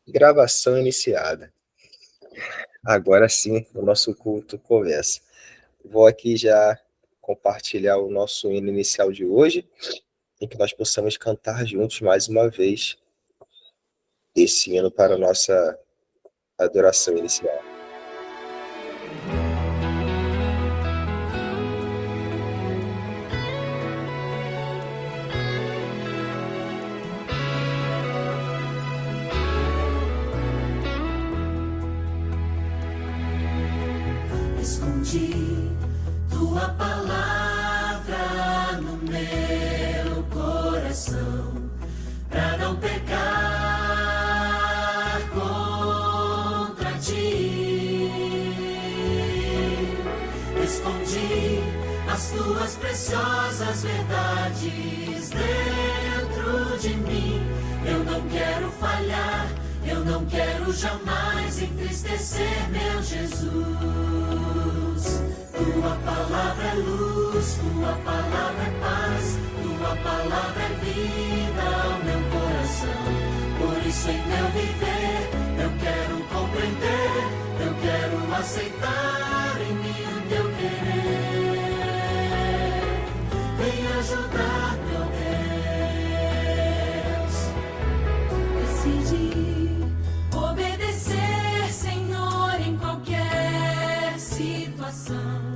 Gravação iniciada. Agora sim, o nosso culto começa. Vou aqui já compartilhar o nosso hino inicial de hoje, em que nós possamos cantar juntos mais uma vez esse hino para a nossa adoração inicial. Escondi tua palavra no meu coração, pra não pecar contra ti. Escondi as tuas preciosas verdades dentro de mim. Eu não quero falhar, eu não quero jamais entristecer meu Jesus. Tua palavra é luz, tua palavra é paz, tua palavra é vida ao meu coração. Por isso em meu viver eu quero compreender, eu quero aceitar em mim o teu querer. Vem ajudar, meu Deus. Decidi obedecer, Senhor, em qualquer situação.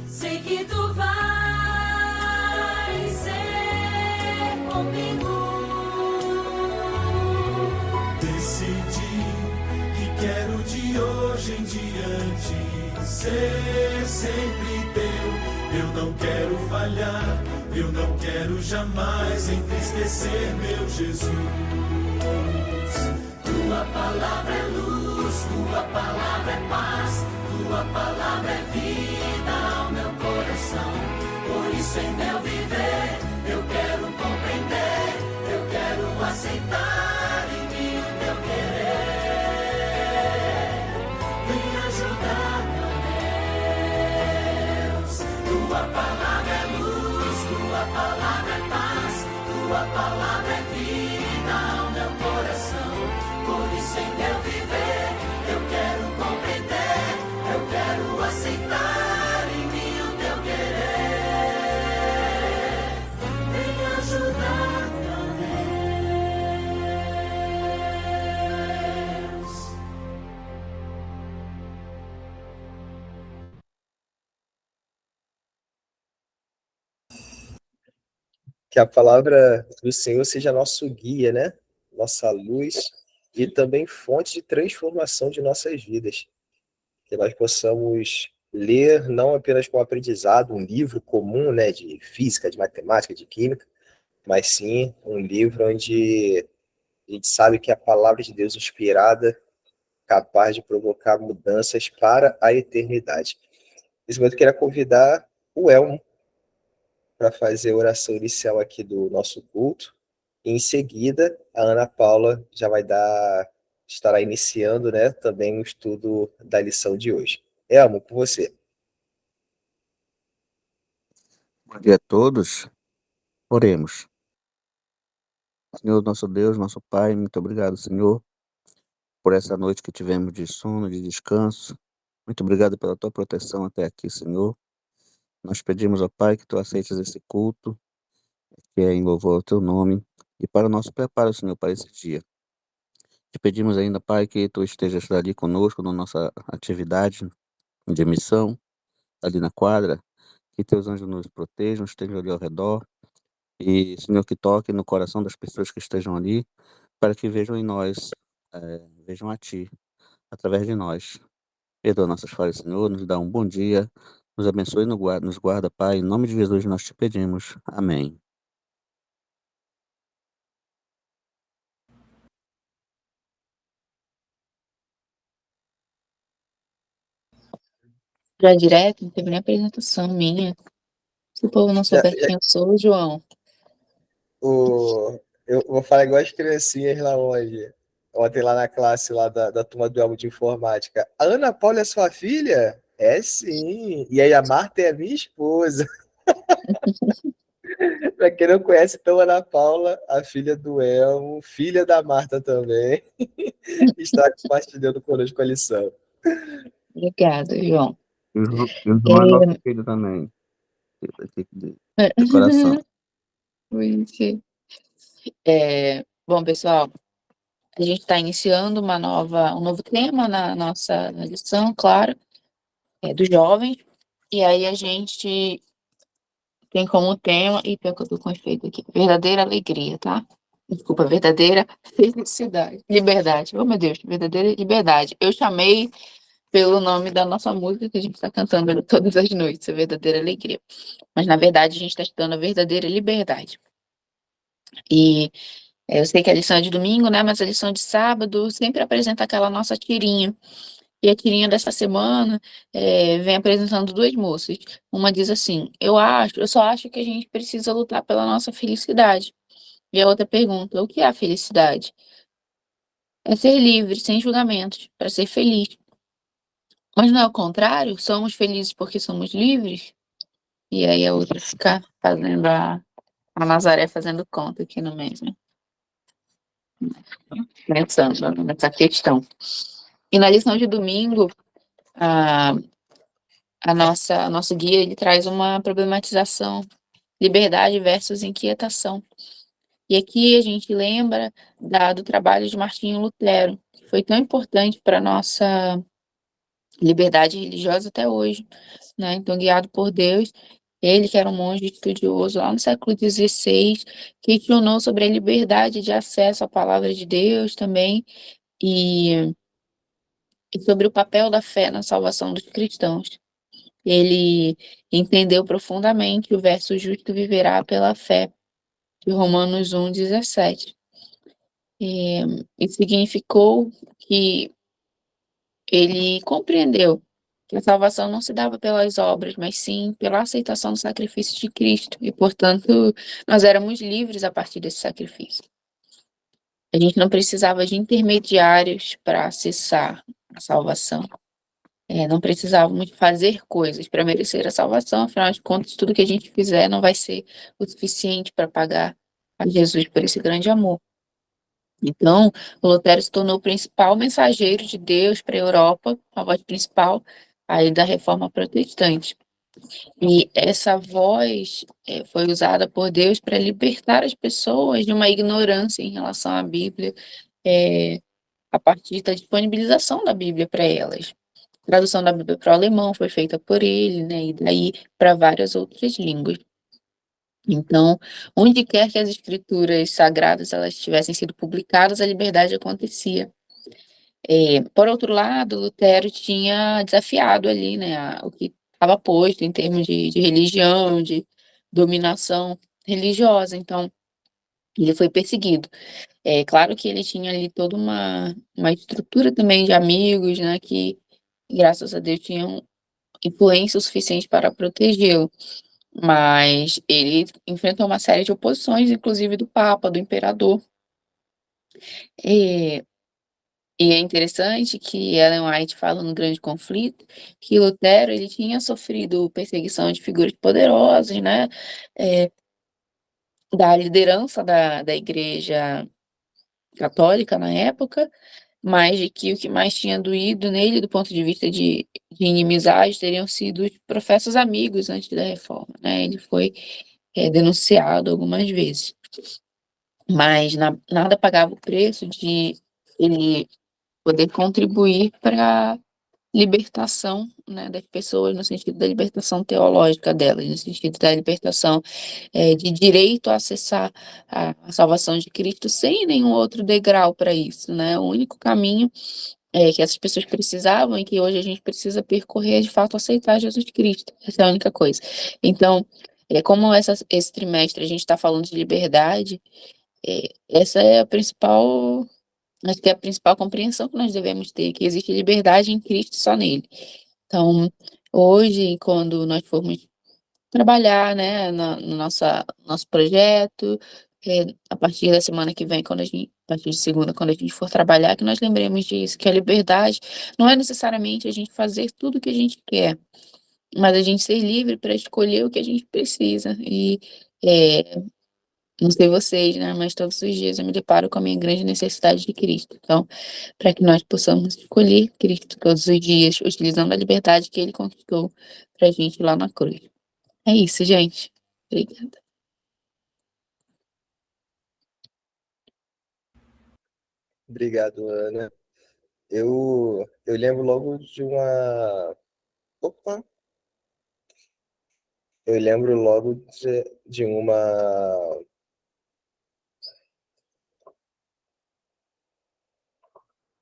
Sei que tu vais ser comigo. Decidi que quero de hoje em diante ser sempre teu. Eu não quero falhar, eu não quero jamais entristecer meu Jesus. Tua palavra é luz, tua palavra é paz, tua palavra é vida ao meu coração. Por isso em meu viver eu quero compreender, eu quero aceitar em mim o teu querer. Vem ajudar, meu Deus. Tua palavra é luz, tua palavra é paz, tua palavra é vida ao meu coração. Por isso em meu viver eu quero compreender, eu quero aceitar em mim o teu querer. Vem ajudar, meu Deus. Que a palavra do Senhor seja nosso guia, né? Nossa luz e também fonte de transformação de nossas vidas. Que nós possamos ler não apenas como aprendizado, um livro comum, né, de física, de matemática, de química, mas sim um livro onde a gente sabe que é a palavra de Deus inspirada, capaz de provocar mudanças para a eternidade. Nesse momento eu queria convidar o Elmo para fazer a oração inicial aqui do nosso culto. E em seguida, a Ana Paula já estará iniciando, né, também o estudo da lição de hoje. Elmo, com você. Bom dia a todos. Oremos. Senhor, nosso Deus, nosso Pai, muito obrigado, Senhor, por essa noite que tivemos de sono, de descanso. Muito obrigado pela tua proteção até aqui, Senhor. Nós pedimos ao Pai que tu aceites esse culto, que é em louvor ao teu nome, e para o nosso preparo, Senhor, para esse dia. Te pedimos ainda, Pai, que tu estejas ali conosco na nossa atividade de missão, ali na quadra, que teus anjos nos protejam, estejam ali ao redor, e, Senhor, que toque no coração das pessoas que estejam ali, para que vejam em nós, vejam a Ti, através de nós. Perdoa nossas falhas, Senhor, nos dá um bom dia, nos abençoe e nos guarda, Pai. Em nome de Jesus nós te pedimos. Amém. Já direto, não teve nem apresentação minha. Se o povo não souber quem eu sou, João. Eu vou falar igual as criancinhas lá hoje. Ontem lá na classe lá da turma do Elmo de Informática. A Ana Paula é sua filha? É sim. E aí a Marta é a minha esposa. Para quem não conhece, então, Ana Paula, a filha do Elmo, filha da Marta também, está compartilhando conosco a lição. Obrigada, João. E o João é nosso filho também, de coração. Bom, pessoal, a gente está iniciando um novo tema na nossa lição, claro, dos jovens. E aí a gente tem como tema, e pior que eu tô com efeito aqui, verdadeira alegria, tá? Desculpa, verdadeira felicidade. Liberdade. Oh, meu Deus, verdadeira liberdade. Eu chamei pelo nome da nossa música que a gente está cantando todas as noites, a verdadeira alegria. Mas, na verdade, a gente está estudando a verdadeira liberdade. E eu sei que a lição é de domingo, né? Mas a lição de sábado sempre apresenta aquela nossa tirinha. E a tirinha dessa semana vem apresentando duas moças. Uma diz assim: eu só acho que a gente precisa lutar pela nossa felicidade. E a outra pergunta: o que é a felicidade? É ser livre, sem julgamentos, para ser feliz. Mas não é o contrário? Somos felizes porque somos livres? E aí a outra fica fazendo a Nazaré fazendo conta aqui no meio, né? Pensando nessa questão. E na lição de domingo, a nosso guia ele traz uma problematização, liberdade versus inquietação. E aqui a gente lembra do trabalho de Martinho Lutero, que foi tão importante para a nossa liberdade religiosa até hoje, né? Então, guiado por Deus, ele que era um monge estudioso lá no século XVI, questionou sobre a liberdade de acesso à palavra de Deus também e sobre o papel da fé na salvação dos cristãos. Ele entendeu profundamente o verso justo viverá pela fé, de Romanos 1,17. Isso significou que ele compreendeu que a salvação não se dava pelas obras, mas sim pela aceitação do sacrifício de Cristo. E, portanto, nós éramos livres a partir desse sacrifício. A gente não precisava de intermediários para acessar a salvação. Não precisávamos fazer coisas para merecer a salvação, afinal de contas, tudo que a gente fizer não vai ser o suficiente para pagar a Jesus por esse grande amor. Então, o Lutero se tornou o principal mensageiro de Deus para a Europa, a voz principal aí da Reforma Protestante. E essa voz foi usada por Deus para libertar as pessoas de uma ignorância em relação à Bíblia, a partir da disponibilização da Bíblia para elas. A tradução da Bíblia para o alemão foi feita por ele, né, e daí para várias outras línguas. Então, onde quer que as escrituras sagradas elas tivessem sido publicadas, a liberdade acontecia. Por outro lado, Lutero tinha desafiado ali, né, o que estava posto em termos de religião, de dominação religiosa. Então, ele foi perseguido. Claro que ele tinha ali toda uma estrutura também de amigos, né, que, graças a Deus, tinham influência o suficiente para protegê-lo. Mas ele enfrentou uma série de oposições, inclusive do Papa, do Imperador. E é interessante que Ellen White fala no Grande Conflito que Lutero ele tinha sofrido perseguição de figuras poderosas, né, da liderança da Igreja Católica na época, mas de que o que mais tinha doído nele, do ponto de vista de inimizade, teriam sido os professos amigos antes da Reforma, né? Ele foi denunciado algumas vezes, mas nada pagava o preço de ele poder contribuir para a libertação, né, das pessoas, no sentido da libertação teológica delas, no sentido da libertação de direito a acessar a salvação de Cristo sem nenhum outro degrau para isso, né? O único caminho que essas pessoas precisavam e que hoje a gente precisa percorrer é, de fato, aceitar Jesus Cristo. Essa é a única coisa. Então, como esse trimestre a gente está falando de liberdade, essa é a principal, acho que é a principal compreensão que nós devemos ter, que existe liberdade em Cristo, só nele. Então, hoje, quando nós formos trabalhar, né, no nosso projeto, a partir da semana que vem, a partir de segunda, quando a gente for trabalhar, que nós lembremos disso, que a liberdade não é necessariamente a gente fazer tudo o que a gente quer, mas a gente ser livre para escolher o que a gente precisa. E Não sei vocês, né? Mas todos os dias eu me deparo com a minha grande necessidade de Cristo. Então, para que nós possamos escolher Cristo todos os dias, utilizando a liberdade que ele conquistou pra gente lá na cruz. É isso, gente. Obrigada. Obrigado, Ana. Eu lembro logo de uma. Opa! Eu lembro logo de uma.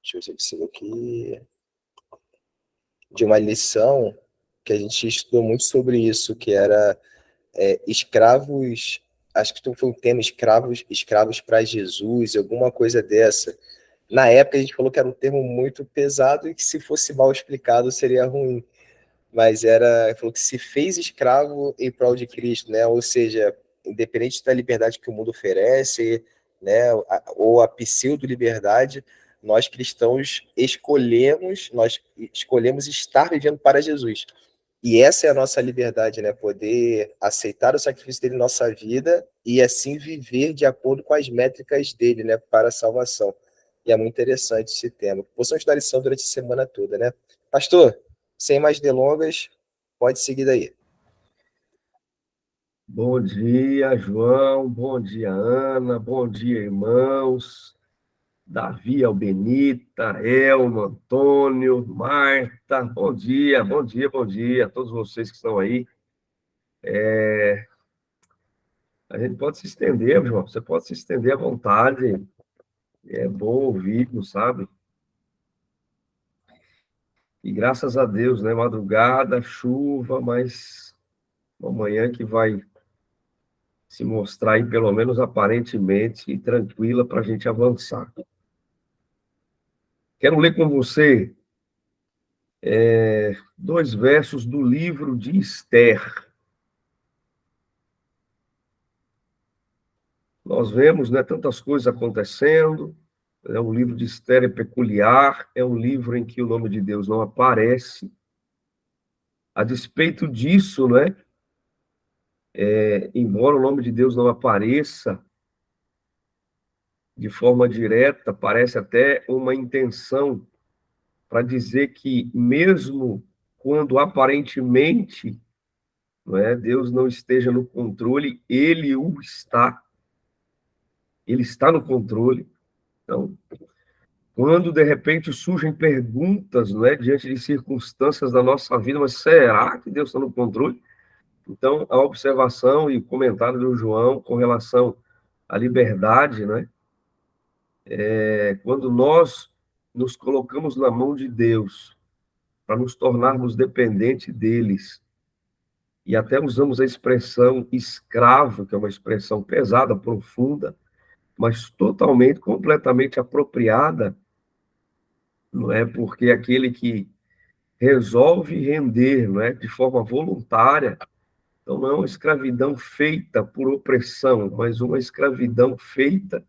Deixa eu ver se eu consigo aqui. De uma lição que a gente estudou muito sobre isso, que era escravos. Acho que foi um tema escravos para Jesus, alguma coisa dessa. Na época a gente falou que era um termo muito pesado e que se fosse mal explicado seria ruim. Mas falou que se fez escravo em prol de Cristo, né? Ou seja, independente da liberdade que o mundo oferece, né? Ou a pseudo-liberdade, nós escolhemos estar vivendo para Jesus. E essa é a nossa liberdade, né? Poder aceitar o sacrifício dele em nossa vida e assim viver de acordo com as métricas dele, né? Para a salvação. E é muito interessante esse tema. Possamos dar lição durante a semana toda, né? Pastor, sem mais delongas, pode seguir daí. Bom dia, João. Bom dia, Ana. Bom dia, irmãos. Davi, Albenita, Elma, Antônio, Marta. Bom dia, bom dia, bom dia a todos vocês que estão aí. A gente pode se estender, João. Você pode se estender à vontade. É bom ouvir, sabe? E graças a Deus, né? Madrugada, chuva, mas uma manhã que vai se mostrar aí, pelo menos aparentemente, tranquila para a gente avançar. Quero ler com você 2 versos do livro de Esther. Nós vemos, né, tantas coisas acontecendo. O livro de Esther é peculiar, é um livro em que o nome de Deus não aparece. A despeito disso, né, embora o nome de Deus não apareça de forma direta, parece até uma intenção para dizer que, mesmo quando aparentemente, não é, Deus não esteja no controle, ele está no controle. Então, quando de repente surgem perguntas, não é, diante de circunstâncias da nossa vida, mas será que Deus está no controle? Então, a observação e o comentário do João com relação à liberdade, né, quando nós nos colocamos na mão de Deus para nos tornarmos dependentes deles, e até usamos a expressão escravo, que é uma expressão pesada, profunda, mas totalmente, completamente apropriada, não é? Porque aquele que resolve render, não é, de forma voluntária, então não é uma escravidão feita por opressão, mas uma escravidão feita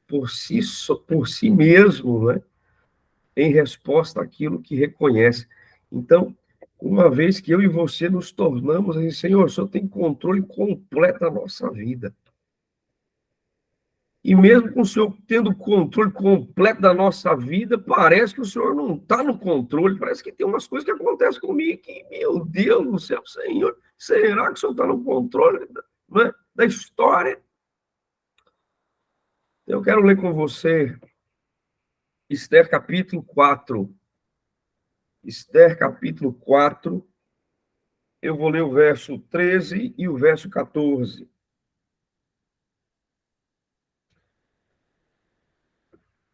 por si mesmo, não é? Em resposta àquilo que reconhece. Então, uma vez que eu e você nos tornamos assim, Senhor, o Senhor tem controle completo da nossa vida. E mesmo com o Senhor tendo controle completo da nossa vida, parece que o Senhor não está no controle, parece que tem umas coisas que acontecem comigo que, meu Deus do céu, Senhor, será que o Senhor está no controle, não é, da história? Eu quero ler com você Esther capítulo 4. Esther capítulo 4, eu vou ler o verso 13 e o verso 14.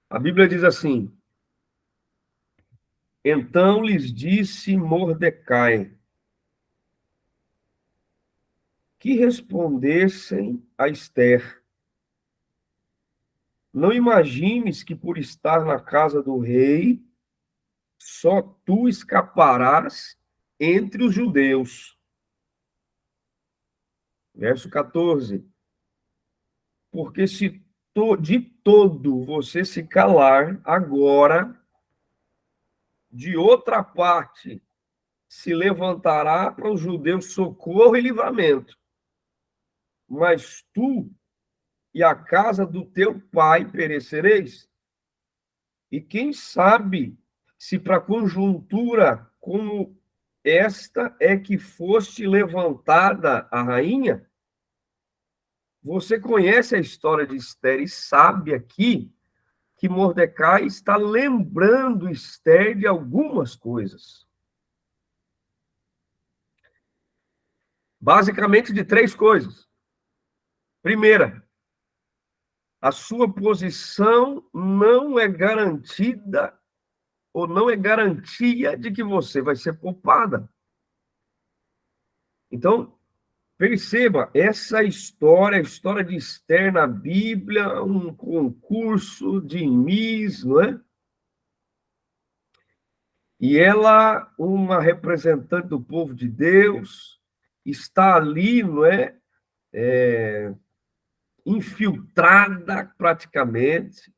A Bíblia diz assim: Então lhes disse Mordecai que respondessem a Esther: Não imagines que por estar na casa do rei, só tu escaparás entre os judeus. Verso 14. Porque se de todo você se calar, agora, de outra parte, se levantará para os judeus socorro e livramento. mas tu e a casa do teu pai perecereis. E quem sabe se para conjuntura como esta é que foste levantada a rainha? Você conhece a história de Esther e sabe aqui que Mordecai está lembrando Esther de algumas coisas. Basicamente de 3 coisas. Primeira, a sua posição não é garantida ou não é garantia de que você vai ser poupada. Então, perceba, essa história, a história de Esther na Bíblia, um concurso de Miss, não é? E ela, uma representante do povo de Deus, está ali, não é? Infiltrada praticamente.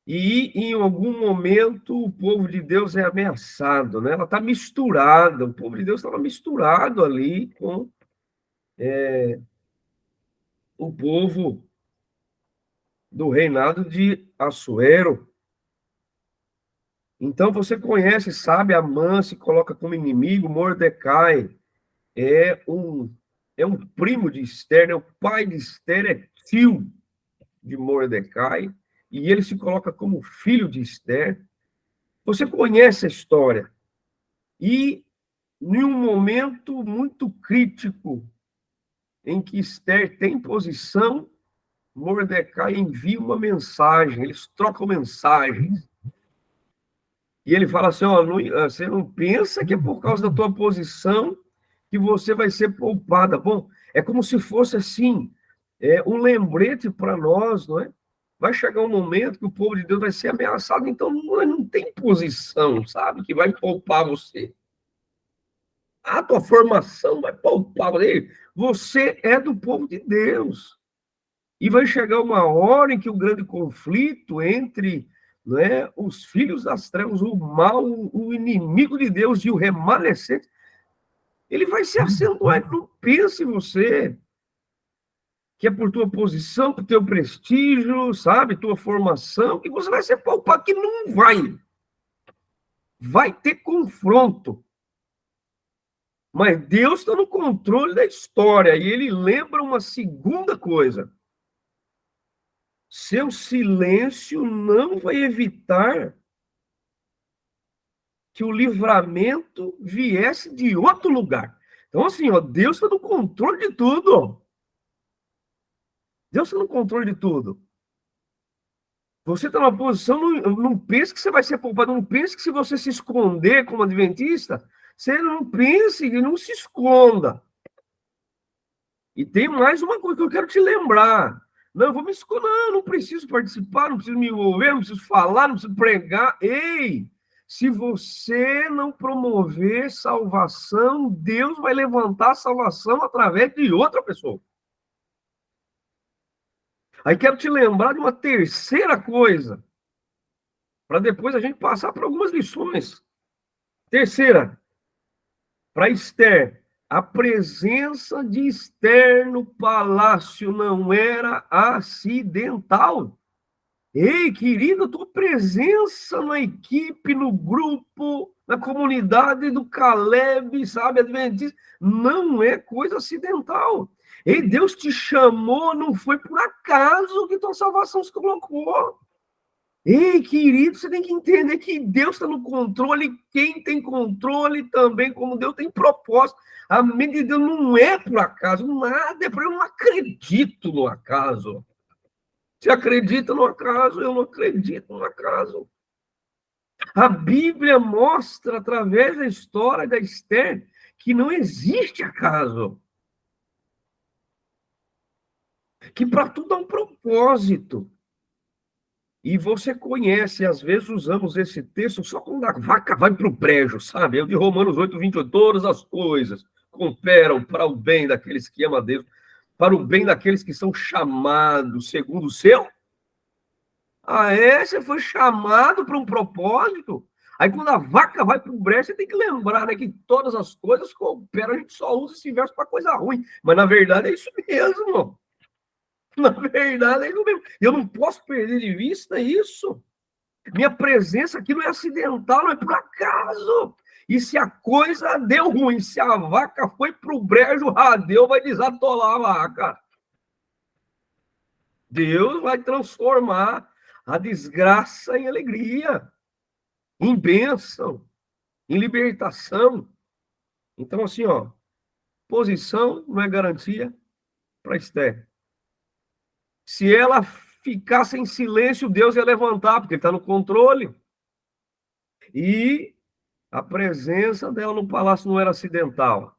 E em algum momento o povo de Deus é ameaçado, né? Ela está misturada, o povo de Deus estava misturado ali com o povo do reinado de Assuero. Então você conhece, sabe, Amã se coloca como inimigo, Mordecai é um primo de Esther, né? O pai de Esther é tio de Mordecai, e ele se coloca como filho de Esther. Você conhece a história. E em um momento muito crítico, em que Esther tem posição, Mordecai envia uma mensagem, eles trocam mensagens. E ele fala assim, ó, você não pensa que é por causa da tua posição que você vai ser poupada. Bom, é como se fosse assim, um lembrete para nós, não é? Vai chegar um momento que o povo de Deus vai ser ameaçado, então não tem posição, sabe, que vai poupar você. A tua formação vai poupar você. Você é do povo de Deus. E vai chegar uma hora em que o grande conflito entre, né, os filhos das trevas, o mal, o inimigo de Deus e o remanescente, ele vai se acentuar. Não pense você que é por tua posição, por teu prestígio, sabe, tua formação, que você vai ser poupado, que não vai. Vai ter confronto. Mas Deus está no controle da história, e ele lembra uma segunda coisa. Seu silêncio não vai evitar que o livramento viesse de outro lugar. Então, assim, ó, Deus está no controle de tudo. Deus está no controle de tudo. Você está numa posição, não pense que você vai ser poupado, não pense que se você se esconder como adventista, você não pense e não se esconda. E tem mais uma coisa que eu quero te lembrar. Não, eu vou me esconder, não preciso participar, não preciso me envolver, não preciso falar, não preciso pregar. Ei, se você não promover salvação, Deus vai levantar a salvação através de outra pessoa. Aí quero te lembrar de uma terceira coisa, para depois a gente passar por algumas lições. Terceira, para Esther, a presença de Esther no palácio não era acidental. Ei, querido, tua presença na equipe, no grupo, na comunidade do Caleb, sabe, adventista, não é coisa acidental. Ei, Deus te chamou, não foi por acaso que tua salvação se colocou. Ei, querido, você tem que entender que Deus está no controle, quem tem controle também, como Deus tem propósito. A mente de Deus não é por acaso, nada é por eu não acredito no acaso. Você acredita no acaso? Eu não acredito no acaso. A Bíblia mostra, através da história da Esther, que não existe acaso. Que para tudo há um propósito. E você conhece, às vezes usamos esse texto só quando a vaca vai para o brejo, sabe? Eu de Romanos 8, 28, todas as coisas cooperam para o bem daqueles que amam a Deus, para o bem daqueles que são chamados segundo o seu. Ah, você foi chamado para um propósito? Aí, quando a vaca vai para o brejo, você tem que lembrar, né, que todas as coisas cooperam, a gente só usa esse verso para coisa ruim. Mas, na verdade, é isso mesmo. Na verdade, é isso mesmo. Eu não posso perder de vista isso. Minha presença aqui não é acidental, não é por acaso. E se a coisa deu ruim, se a vaca foi para o brejo, Deus vai desatolar a vaca. Deus vai transformar a desgraça em alegria, em bênção, em libertação. Então, assim, ó, posição não é garantia para Esther. Se ela ficasse em silêncio, Deus ia levantar, porque ele está no controle. E a presença dela no palácio não era acidental.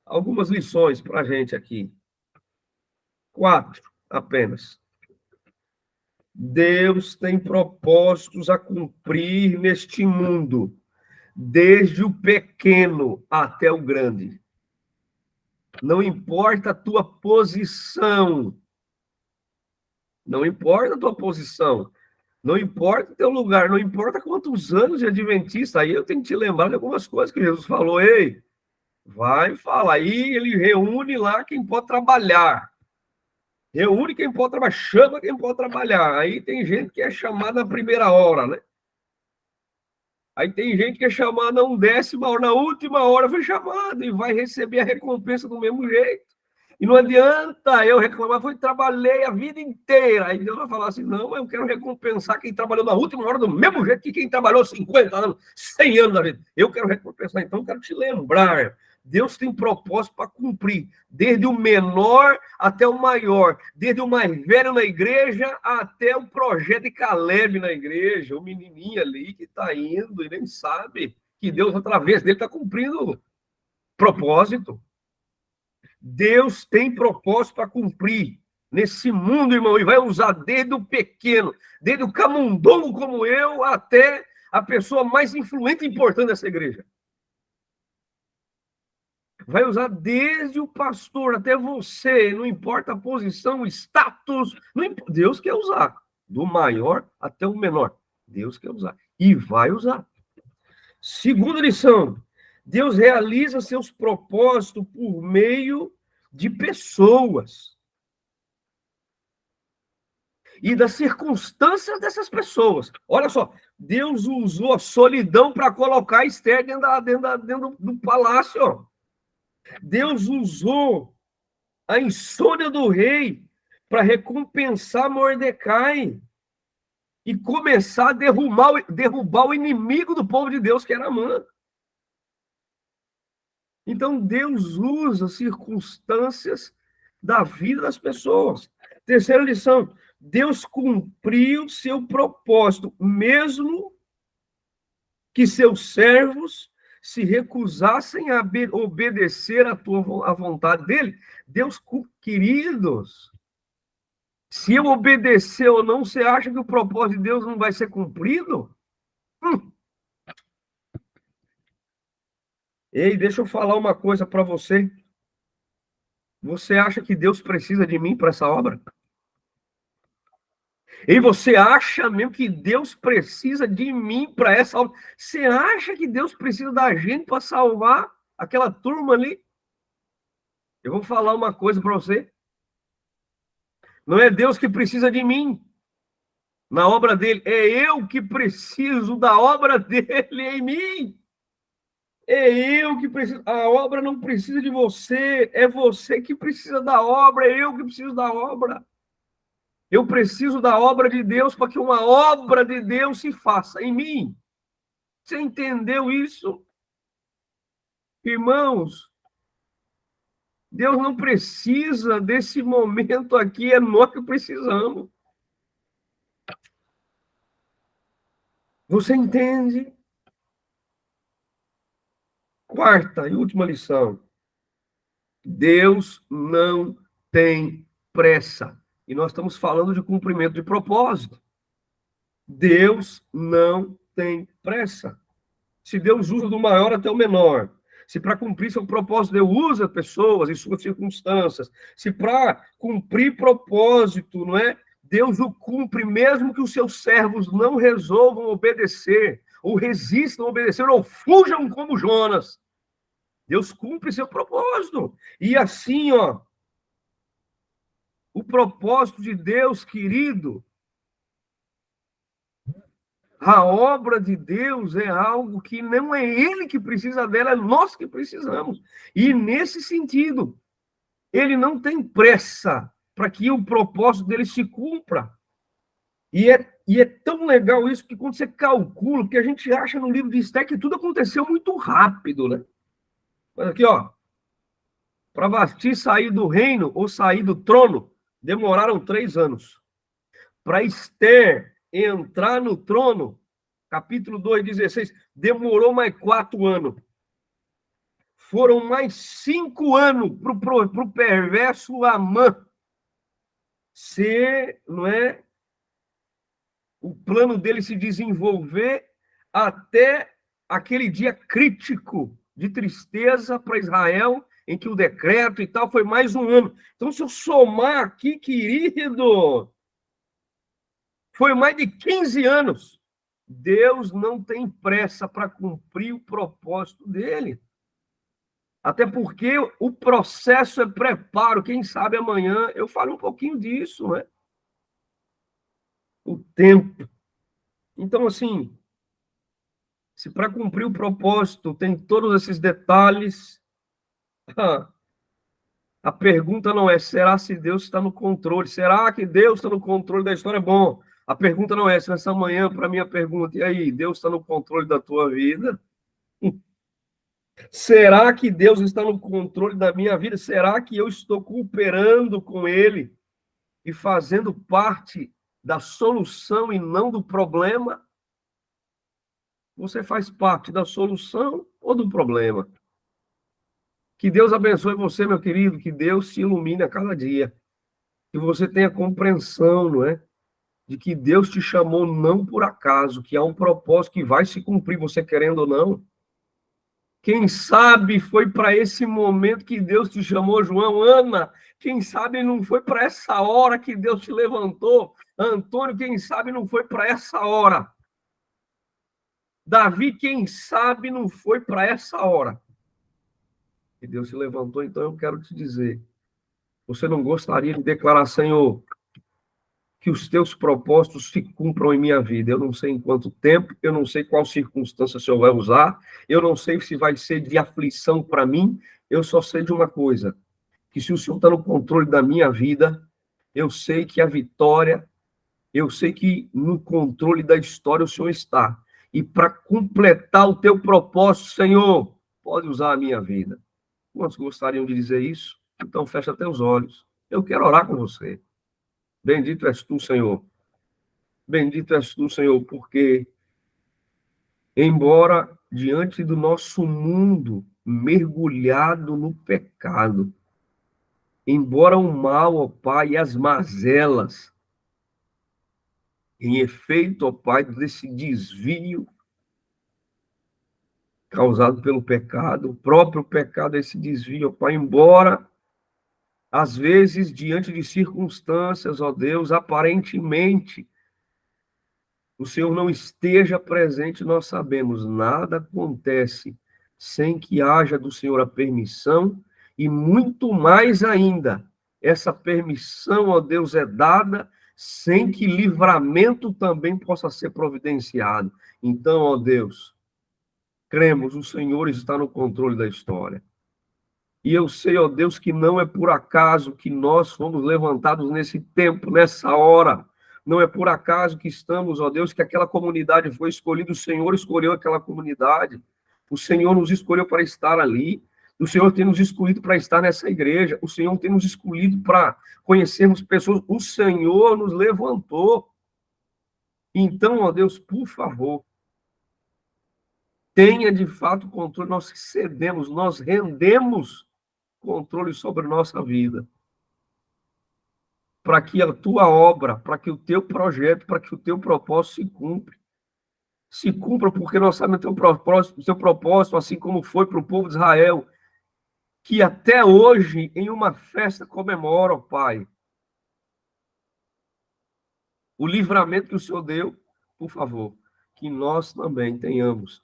Algumas lições para a gente aqui. 4 apenas. Deus tem propósitos a cumprir neste mundo, desde o pequeno até o grande. Não importa a tua posição. Não importa a tua posição. Não importa o teu lugar. Não importa quantos anos de adventista. Aí eu tenho que te lembrar de algumas coisas que Jesus falou. Ei, vai falar. Aí ele reúne lá quem pode trabalhar. Reúne quem pode trabalhar. Chama quem pode trabalhar. Aí tem gente que é chamada na primeira hora, né? Aí tem gente que é chamada na 10ª hora, na última hora foi chamada e vai receber a recompensa do mesmo jeito. E não adianta eu reclamar, trabalhei a vida inteira. Aí Deus vai falar assim, não, eu quero recompensar quem trabalhou na última hora do mesmo jeito que quem trabalhou 50 anos, 100 anos da vida. Eu quero recompensar, então eu quero te lembrar. Deus tem propósito para cumprir, desde o menor até o maior, desde o mais velho na igreja até o projeto de Caleb na igreja, o menininho ali que está indo e nem sabe que Deus, através dele, está cumprindo propósito. Deus tem propósito para cumprir nesse mundo, irmão, e vai usar desde o pequeno, desde o camundongo como eu, até a pessoa mais influente e importante dessa igreja. Vai usar desde o pastor até você, não importa a posição, o status, Deus quer usar, do maior até o menor. Deus quer usar, e vai usar. Segunda lição, Deus realiza seus propósitos por meio de pessoas e das circunstâncias dessas pessoas. Olha só, Deus usou a solidão para colocar Esther dentro do palácio. Ó. Deus usou a insônia do rei para recompensar Mordecai e começar a derrubar o inimigo do povo de Deus, que era Amã. Então, Deus usa circunstâncias da vida das pessoas. Terceira lição, Deus cumpriu seu propósito, mesmo que seus servos se recusassem a obedecer à vontade dele. Deus, queridos, se eu obedecer ou não, você acha que o propósito de Deus não vai ser cumprido? Ei, deixa eu falar uma coisa para você. Você acha que Deus precisa de mim para essa obra? E você acha mesmo que Deus precisa de mim para essa obra? Você acha que Deus precisa da gente para salvar aquela turma ali? Eu vou falar uma coisa para você. Não é Deus que precisa de mim na obra dele. É eu que preciso da obra dele em mim. É eu que preciso. A obra não precisa de você. É você que precisa da obra. É eu que preciso da obra. Eu preciso da obra de Deus para que uma obra de Deus se faça em mim. Você entendeu isso? Irmãos, Deus não precisa desse momento aqui, é nós que precisamos. Você entende? Quarta e última lição. Deus não tem pressa. E nós estamos falando de cumprimento de propósito. Deus não tem pressa. Se Deus usa do maior até o menor, se para cumprir seu propósito Deus usa pessoas e suas circunstâncias, se para cumprir propósito, não é? Deus o cumpre, mesmo que os seus servos não resolvam obedecer, ou resistam a obedecer, ou fujam como Jonas. Deus cumpre seu propósito. E assim, ó, o propósito de Deus, querido, a obra de Deus é algo que não é ele que precisa dela, é nós que precisamos. E nesse sentido, ele não tem pressa para que o propósito dele se cumpra. E é tão legal isso que quando você calcula, porque a gente acha no livro de Esther que tudo aconteceu muito rápido, né? Mas aqui, ó, para Vasti sair do reino ou sair do trono, demoraram 3 anos. Para Esther entrar no trono, capítulo 2:16, demorou mais 4 anos. Foram mais 5 anos para o perverso Amã ser, não é, o plano dele se desenvolver até aquele dia crítico de tristeza para Israel, em que o decreto e tal foi mais 1 ano. Então, se eu somar aqui, querido, foi mais de 15 anos. Deus não tem pressa para cumprir o propósito dele. Até porque o processo é preparo. Quem sabe amanhã eu falo um pouquinho disso, né? O tempo. Então, assim, se para cumprir o propósito tem todos esses detalhes, a pergunta não é, será se Deus está no controle? Será que Deus está no controle da história? Bom, a pergunta não é, se nessa manhã, para minha pergunta, e aí, Deus está no controle da tua vida? Será que Deus está no controle da minha vida? Será que eu estou cooperando com Ele e fazendo parte da solução e não do problema? Você faz parte da solução ou do problema? Que Deus abençoe você, meu querido, que Deus te ilumine a cada dia. Que você tenha compreensão, não é? De que Deus te chamou não por acaso, que há um propósito que vai se cumprir, você querendo ou não. Quem sabe foi para esse momento que Deus te chamou, João, Ana. Quem sabe não foi para essa hora que Deus te levantou. Antônio, quem sabe não foi para essa hora. Davi, quem sabe não foi para essa hora. Que Deus te levantou, então eu quero te dizer. Você não gostaria de declarar, Senhor, que os teus propósitos se cumpram em minha vida? Eu não sei em quanto tempo, eu não sei qual circunstância o Senhor vai usar, eu não sei se vai ser de aflição para mim, eu só sei de uma coisa, que se o Senhor está no controle da minha vida, eu sei que a vitória, eu sei que no controle da história o Senhor está. E para completar o teu propósito, Senhor, pode usar a minha vida. Quantos gostariam de dizer isso? Então fecha até os olhos. Eu quero orar com você. Bendito és tu, Senhor. Bendito és tu, Senhor, porque embora diante do nosso mundo mergulhado no pecado, embora o mal, ó Pai, e as mazelas, em efeito, ó Pai, desse desvio causado pelo pecado, o próprio pecado, esse desvio, ó Pai, embora às vezes, diante de circunstâncias, ó Deus, aparentemente o Senhor não esteja presente, nós sabemos, nada acontece sem que haja do Senhor a permissão, e muito mais ainda, essa permissão, ó Deus, é dada sem que livramento também possa ser providenciado. Então, ó Deus, cremos, o Senhor está no controle da história. E eu sei, ó Deus, que não é por acaso que nós fomos levantados nesse tempo, nessa hora. Não é por acaso que estamos, ó Deus, que aquela comunidade foi escolhida. O Senhor escolheu aquela comunidade. O Senhor nos escolheu para estar ali. O Senhor tem nos escolhido para estar nessa igreja. O Senhor tem nos escolhido para conhecermos pessoas. O Senhor nos levantou. Então, ó Deus, por favor, tenha de fato controle. Nós cedemos, nós rendemos controle sobre a nossa vida, para que a tua obra, para que o teu projeto, para que o teu propósito se cumpra, porque nós sabemos o teu propósito, assim como foi para o povo de Israel, que até hoje, em uma festa, comemora, ó Pai, o livramento que o Senhor deu, por favor, que nós também tenhamos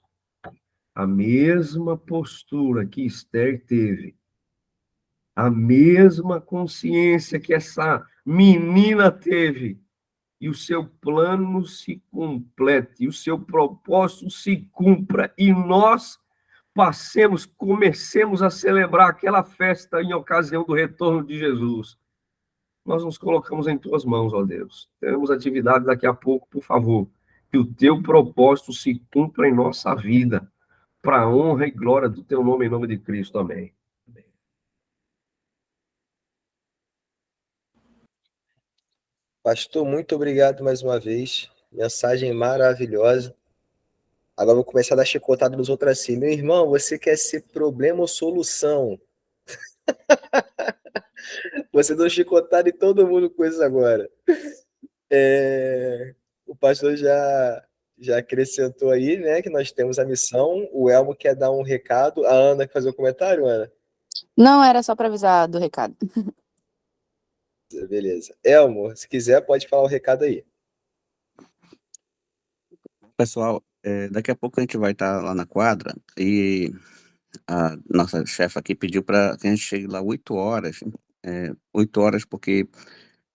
a mesma postura que Esther teve, a mesma consciência que essa menina teve, e o seu plano se complete, e o seu propósito se cumpra, e nós comecemos a celebrar aquela festa em ocasião do retorno de Jesus. Nós nos colocamos em tuas mãos, ó Deus. Teremos atividade daqui a pouco, por favor. Que o teu propósito se cumpra em nossa vida, para a honra e glória do teu nome, em nome de Cristo. Amém. Pastor, muito obrigado mais uma vez. Mensagem maravilhosa. Agora vou começar a dar chicotada nos outros assim. Meu irmão, você quer ser problema ou solução? Você deu chicotada em todo mundo com isso agora. O pastor já acrescentou aí, né, que nós temos a missão. O Elmo quer dar um recado. A Ana quer fazer um comentário, Ana? Não, era só para avisar do recado. Beleza. Elmo, se quiser, pode falar o recado aí. Pessoal, daqui a pouco a gente vai estar lá na quadra e a nossa chefe aqui pediu para que a gente chegue lá 8 horas. 8 horas porque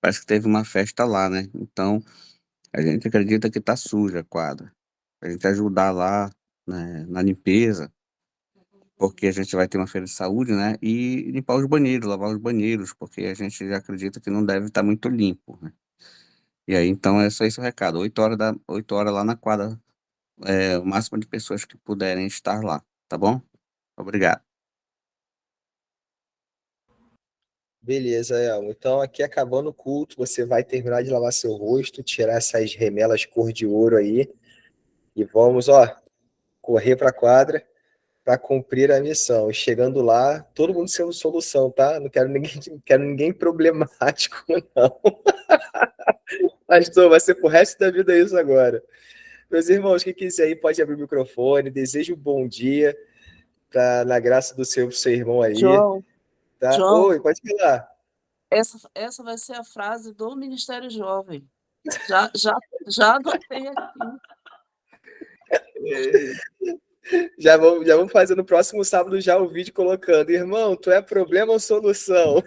parece que teve uma festa lá, né? Então, a gente acredita que tá suja a quadra. A gente ajudar lá, né, na limpeza, porque a gente vai ter uma feira de saúde, né? E limpar os banheiros, lavar os banheiros, porque a gente já acredita que não deve estar muito limpo, né? E aí, então, é só esse o recado. 8 horas lá na quadra, o máximo de pessoas que puderem estar lá, tá bom? Obrigado. Beleza, Elmo. Então, aqui acabando o culto, você vai terminar de lavar seu rosto, tirar essas remelas cor de ouro aí e vamos, correr para a quadra para cumprir a missão. E chegando lá, todo mundo sendo solução, tá? Não quero ninguém problemático, não. Pastor, vai ser pro resto da vida isso agora. Meus irmãos, quem quiser aí pode abrir o microfone. Desejo um bom dia na graça do seu irmão aí, João, tá? João, Oi, pode falar. essa vai ser a frase do Ministério Jovem. Já anotei aqui. Já vamos fazer no próximo sábado já o vídeo colocando: irmão, tu é problema ou solução?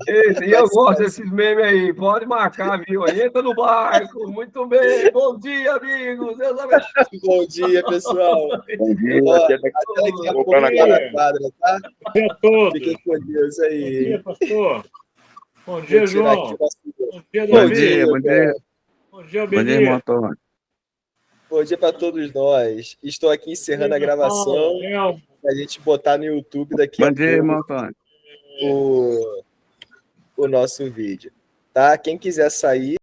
E eu gosto desses memes aí, pode marcar, viu? Entra no barco, muito bem, bom dia, amigos, Deus abençoe. Bom dia, pessoal. Bom dia, Até daqui a pouco lá na quadra, tá? Bom dia a todos. Fiquem com Deus aí. Bom dia, pastor. Bom dia, João. Bom dia, Bom Davi. dia, bom dia. Bom dia, Bom dia, Benê. irmão Antônio. Bom dia para todos nós. Estou aqui encerrando a gravação para a gente botar no YouTube daqui Bom a dia, pouco irmão Antônio. o nosso vídeo. Tá? Quem quiser sair,